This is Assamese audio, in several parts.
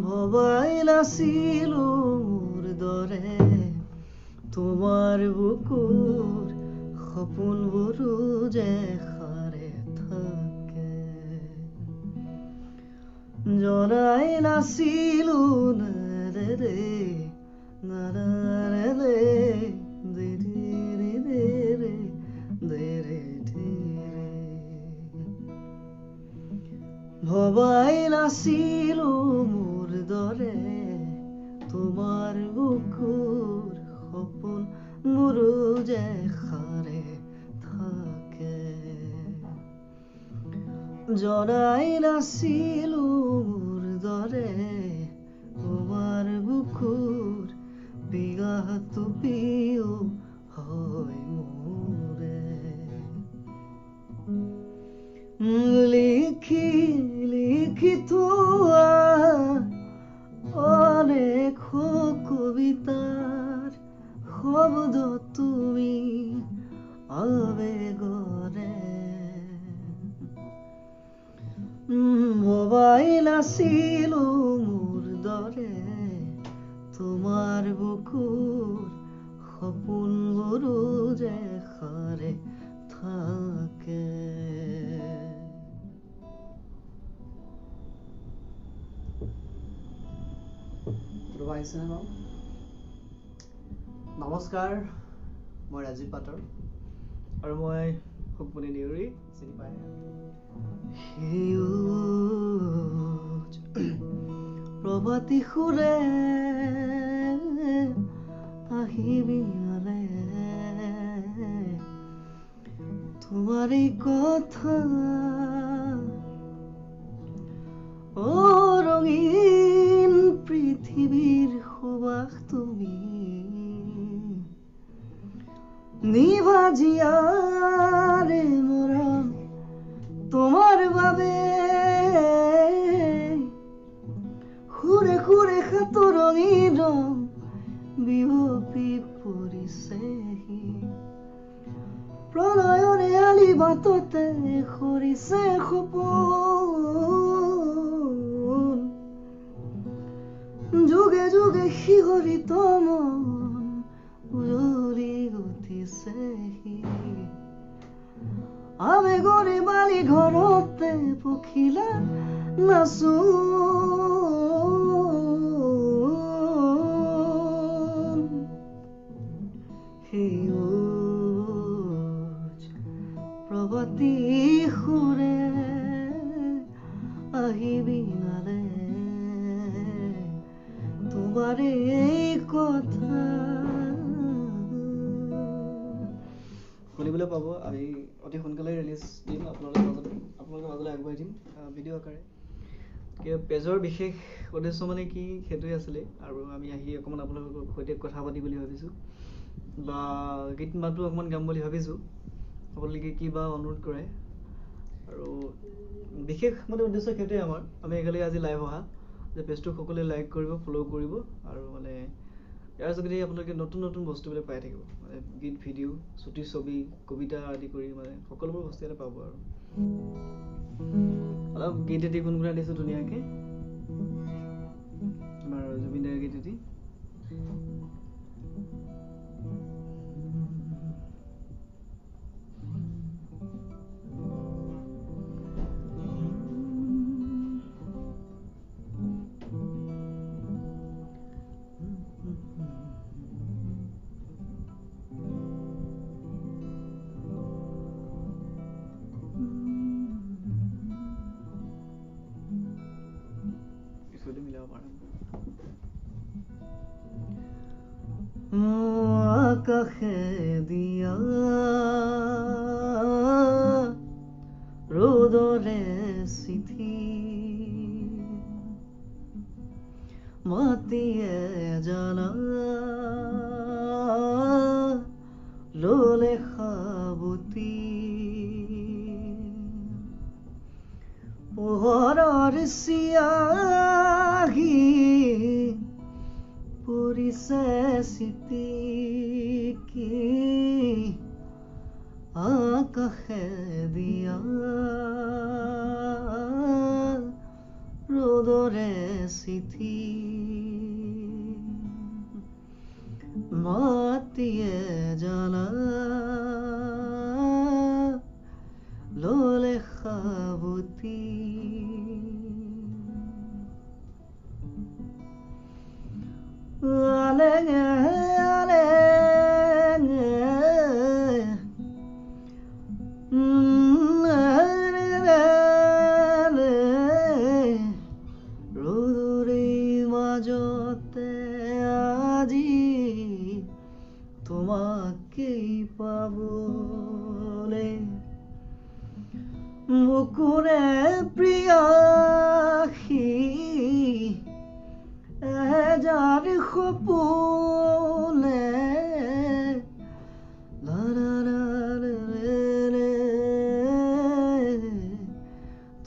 ভবাই নাছিলো মোৰ দৰে তোমাৰ বুকুৰ সপোনবোৰো যে সাৰে থাকে জনাই নাছিলো নাৰে নাৰে ভবাই নাছিলো মোৰ দৰে তোমাৰ বুকুৰ সপোনবোৰো যে সাৰে থাকে জনাই নাছিলো মোৰ দৰে তোমাৰ বুকুৰ বিগাহটো পিও হয় মোৰে লিখি লিখি থোৱা অনেক কবিতাৰ শব্দ তুমি আবেগৰে ভবাই নাছিলো মোৰ দৰে তোমাৰ বুকুৰ সপোনবোৰো যে সাৰে থাকে নমস্কাৰ মই ৰাজীৱ পাটৰ আৰু মই সুকমণি নেউৰী চিনি পাই প্ৰভাতী সুৰে আহিবি আলে তোমাৰে কথা ৰঙীন পৃথিৱীৰ সুবাস তুমি নিভাজিয়াৰে মৰম তোমাৰ বাবে সুৰে সুৰে সাতৰঙী ৰং বিয়পি পৰিছেহি প্ৰণয়ৰে আলি বাটতে সৰিছে সপোন যুগে যুগে শিহৰিত মন উজলি উঠিছেহি আবেগৰে বালি ঘৰতে পখিলা নাচো প্ৰভাতী সুৰে আহিবি নালে তোমাৰে কথা শুনিবলৈ পাব আমি অতি সোনকালে ৰিলিজ দিম আপোনালোকৰ মাজলৈ আগবঢ়াই দিম ভিডিঅ' আকাৰে পেজৰ বিশেষ উদ্দেশ্য মানে কি সেইটোৱে আছিলে আৰু আমি আহি অকণমান আপোনালোকৰ সৈতে কথা পাতি বুলি ভাবিছোঁ বা গীত মাতো অকণমান গাম বুলি ভাবিছোঁ আপোনালোকে কি বা অনুৰোধ কৰে আৰু বিশেষ মানে উদ্দেশ্য সেইটোৱে আমাৰ আমি একেলগে আজি লাইভ অহা যে পেজটো সকলোৱে লাইক কৰিব ফ'ল' কৰিব আৰু মানে ইয়াৰ যোগেদি আপোনালোকে নতুন নতুন বস্তুবিলাক পাই থাকিব মানে গীত ভিডিঅ' চুটি ছবি কবিতা আদি কৰি মানে সকলোবোৰ বস্তু এটা পাব আৰু অলপ গীত এটি গুণগুণাই দিছোঁ ধুনীয়াকৈ আমাৰ জুবিন দাৰ গীত এটি আকাশে দিয়া ৰ'দৰে চিঠি মাতিয়ে জানা ল'লে সাবতি পোহৰৰ চিয়াহী পৰিছে চিটি কি মাতিয়ে জানা ললে সাবতি আলেঙে আলেঙে ৰ'দৰে মাজতে আজি তোমাকেই পাবলে বুকুৰে প্ৰিয়াসী এজাৰ সপোনে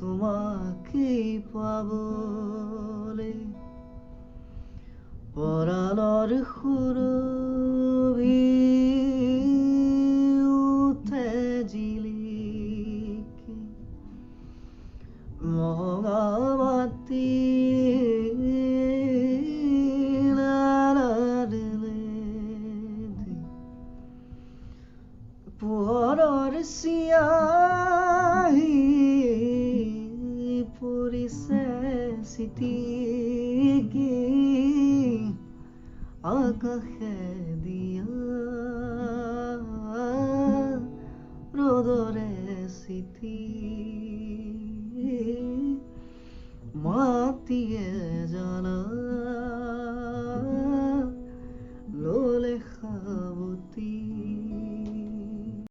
তোমাকেই পাবলে পৰাণৰ সুৰভি উঠে জিলিকি মঙামাটি পোহৰৰ চিয়াহী পৰিছে চিটিকি আকাশে দিয়া ৰ'দৰে চিঠি মাতিয়ে জানা ললে সাবতি